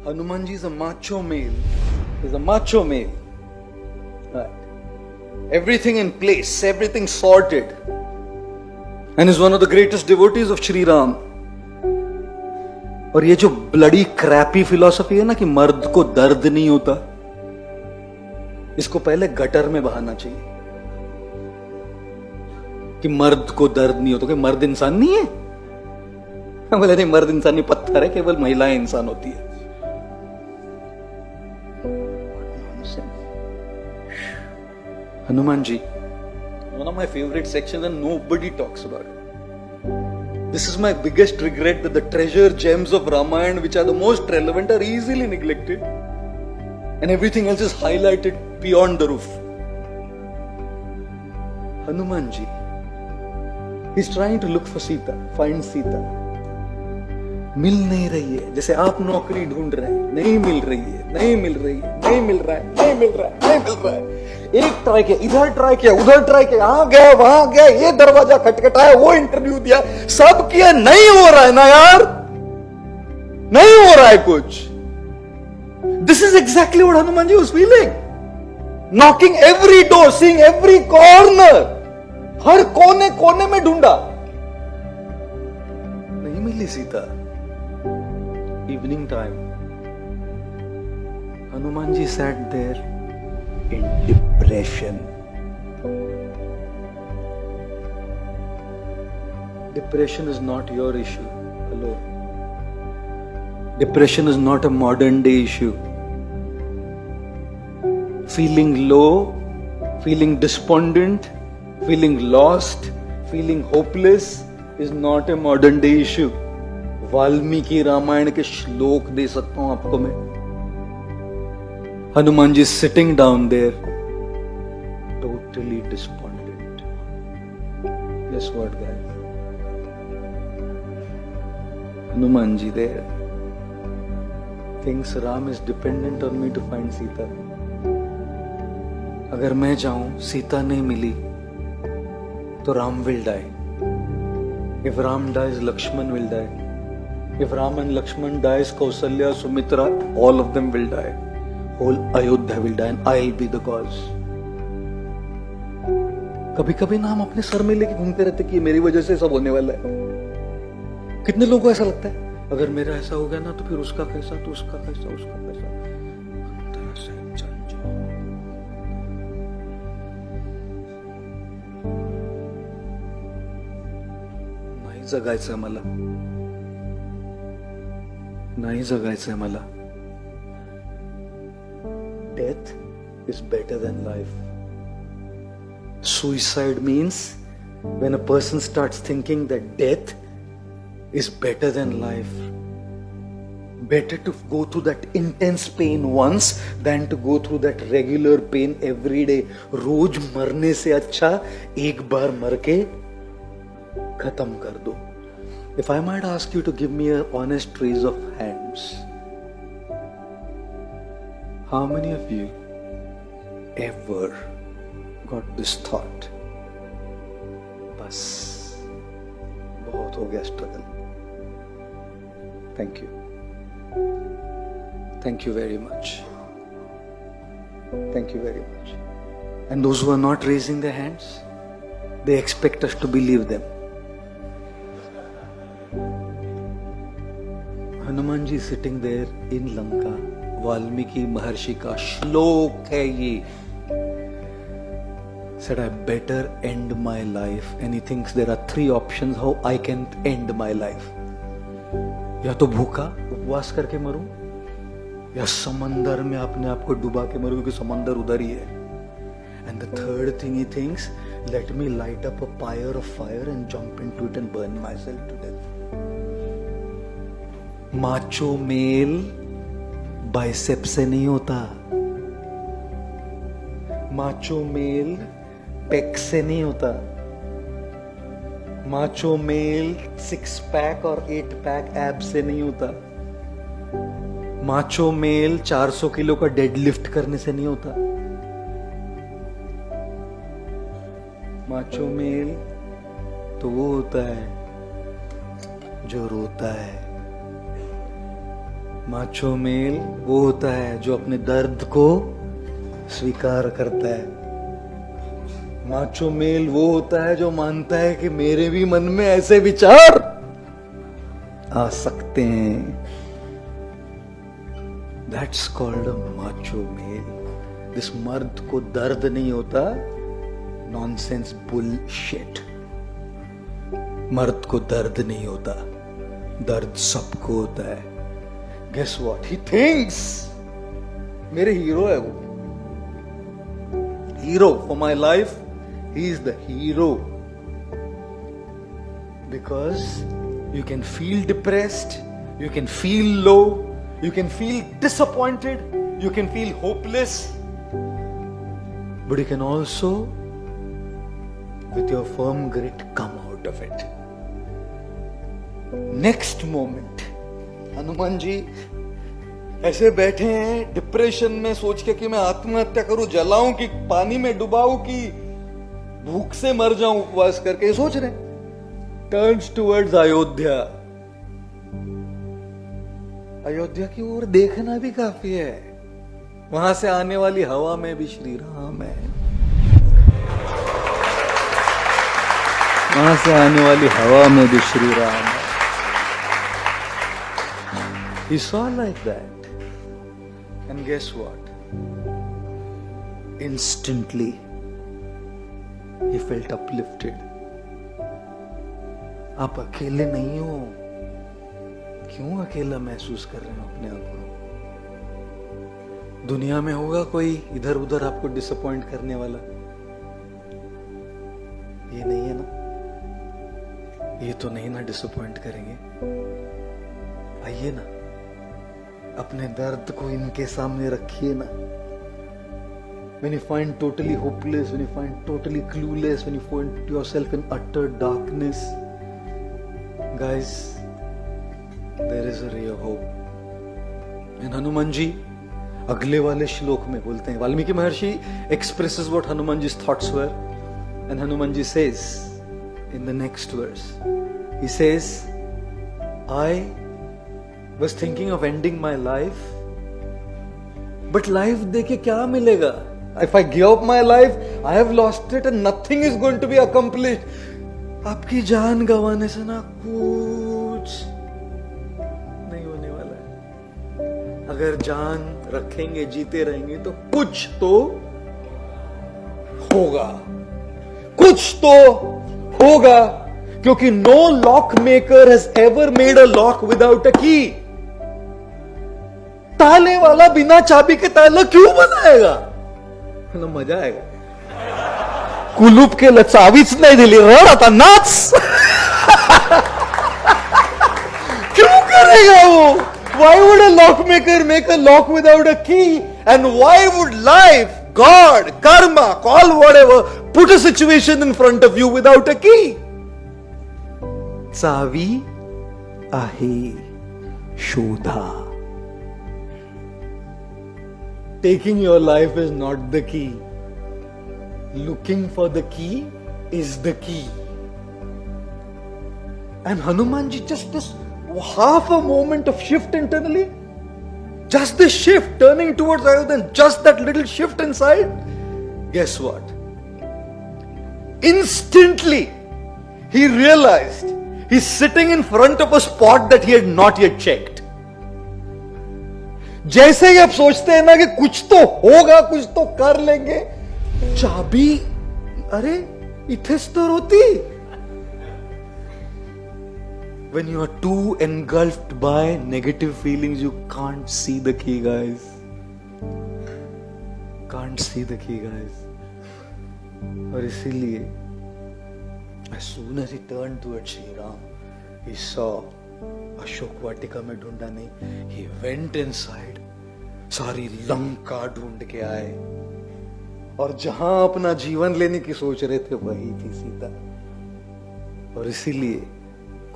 Hanumanji is a macho male. He's a macho male. Right. Everything in place, everything sorted. And is one of the greatest devotees of Shri Ram. और ये जो bloody crappy philosophy है ना कि मर्द को दर्द नहीं होता, इसको पहले गटर में बहाना चाहिए कि मर्द को दर्द नहीं होता। कि मर्द इंसान नहीं है? बोले नहीं, मर्द इंसान नहीं, पत्थर है, केवल महिलाएं इंसान होती है। Hanuman ji, one of my favorite sections and nobody talks about it. This is my biggest regret, that the treasure gems of Ramayana which are the most relevant are easily neglected and everything else is highlighted beyond the roof. Hanuman ji, he's trying to look for Sita, find Sita. मिल नहीं रही है। जैसे आप नौकरी ढूंढ रहे हैं, नहीं मिल रही है, नहीं मिल रही है, नहीं मिल रहा है, नहीं मिल रहा है, नहीं मिल रहा है। एक ट्राई किया, इधर ट्राई किया, उधर ट्राई किया, यहां गया, वहां गया, ये दरवाजा खटखटाया, वो इंटरव्यू दिया, सब किया, नहीं हो रहा है ना यार, नहीं हो रहा है कुछ। This is exactly what Hanuman ji was feeling, knocking every door, seeing every corner, हर कोने कोने में ढूंढा, नहीं मिली Sita. Evening time, Hanuman ji sat there in depression. Depression is not your issue. Hello. Depression is not a modern day issue. Feeling low, feeling despondent, feeling lost, feeling hopeless is not a modern day issue. Valmiki Ramayan के श्लोक दे सकता हूं आपको मैं। Hanuman ji sitting down there, totally despondent. Guess what, guys? Hanuman ji there thinks Ram is dependent on me to find Sita. अगर मैं जाऊं, सीता नहीं मिली तो Ram will die. If Ram dies, Lakshman will die. If Ram and Lakshman dies, Kausalya, Sumitra, all of them will die. Whole Ayodhya will die and I'll be the cause. कभी कभी ना हम अपने सर में लेके घूमते रहते कि मेरी वजह से सब होने वाला है। कितने लोगों को ऐसा लगता है, अगर मेरा ऐसा हो गया ना तो फिर उसका कैसा, तो उसका कैसा, उसका कैसा। अंदर से चल जाओ। नाही जगायचं मला, नाही जगायचंय मला। Death is better than life. Suicide means when a person starts thinking that death is better than life. Better to go through that intense pain once than to go through that regular pain every day. रोज मरने से अच्छा एक बार मर के खत्म कर दो। If I might ask you to give me an honest raise of hands, how many of you ever got this thought? बस बहुत हो गया struggle. Thank you. Thank you very much. Thank you very much. And those who are not raising their hands, they expect us to believe them. Hanuman ji sitting there in Lanka, Valmiki Maharshi का श्लोक है ये। Said I better end my life, and he thinks there are three options how I can end my life. या तो भूखा उपवास करके मरूं, या समंदर में अपने आप को डुबा के मरूं क्योंकि समंदर उधर ही है। And the third thing he thinks, let me light up a pyre of fire and jump into it and burn myself to death. Macho male bicep से नहीं होता, माचो मेल पेक से नहीं होता, माचो मेल 6 पैक और 8 pack एब से नहीं होता, माचो मेल 400 किलो का डेडलिफ्ट करने से नहीं होता। माचो मेल तो वो होता है जो रोता है। माचो मेल वो होता है जो अपने दर्द को स्वीकार करता है। माचो मेल वो होता है जो मानता है कि मेरे भी मन में ऐसे विचार आ सकते हैं। That's called a macho male. जिस मर्द को दर्द नहीं होता, नॉनसेंस बुलशिट। मर्द को दर्द नहीं होता, दर्द सबको होता है। Guess what? He thinks मेरे हीरो है वो। Hero for my life, he is the hero. Because you can feel depressed, you can feel low, you can feel disappointed, you can feel hopeless, but you can also, with your firm grit, come out of it. Next moment, Hanuman ji ऐसे बैठे हैं depression में, सोच के कि मैं आत्महत्या करूं, जलाऊं कि पानी में डुबाऊं कि भूख से मर जाऊं, उपवास करके सोच रहे हैं। Turns towards Ayodhya. अयोध्या की ओर देखना भी काफी है, वहां से आने वाली हवा में भी श्री राम है। वहां से आने वाली हवा में भी श्री राम है। He saw like that, and guess what? Instantly, he felt uplifted. आप अकेले नहीं हो। क्यों अकेला महसूस कर रहे हो अपने आप को? दुनिया में होगा कोई इधर उधर आपको डिसअपॉइंट करने वाला? ये नहीं है ना? ये तो नहीं ना डिसअपॉइंट करेंगे। आइए ना, अपने दर्द को इनके सामने रखिए ना। When you find totally hopeless, when you find totally clueless, when you find yourself in utter darkness, guys, there is a real hope. And Hanuman ji अगले वाले श्लोक में बोलते हैं, वाल्मीकि महर्षि expresses what Hanumanji's thoughts were, and Hanumanji says in the next verse, he says, I was thinking of ending my life, but life देके क्या मिलेगा? If I give up my life, I have lost it and nothing is going to be accomplished. आपकी जान गंवाने से ना कुछ नहीं होने वाला है। अगर जान रखेंगे, जीते रहेंगे तो कुछ तो होगा, कुछ तो होगा, क्योंकि no lock maker has ever made a lock without a key. ताले वाला बिना चाबी के ताला क्यों बनाएगा? ना मजा आएगा। कुलूप के चाबीच नाही दिली, रडता नाच। क्यों करेगा वो? Why would a lock maker make a lock without a key? And why would life, God, karma, call whatever, put a situation in front of you without a key? चावी आहे शोधा. Taking your life is not the key. Looking for the key is the key. And Hanumanji, just this half a moment of shift internally, just this shift turning towards Ayodhya, just that little shift inside, guess what? Instantly, he realized he's sitting in front of a spot that he had not yet checked. जैसे ही आप सोचते हैं ना कि कुछ तो होगा, कुछ तो कर लेंगे, चाबी अरे इथेच तर होती. When you are too engulfed by negative feelings, you can't see the key, guys. Can't see the key, guys. और इसीलिए as soon as he turned towards Shri Ram, he saw Ashok Vatika में ढूंढा नहीं, he went inside, सारी लंका ढूंढ के आए, और जहां अपना जीवन लेने की सोच रहे थे वही थी सीता. और इसीलिए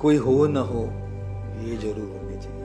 कोई हो ना हो, ये जरूर होनी चाहिए.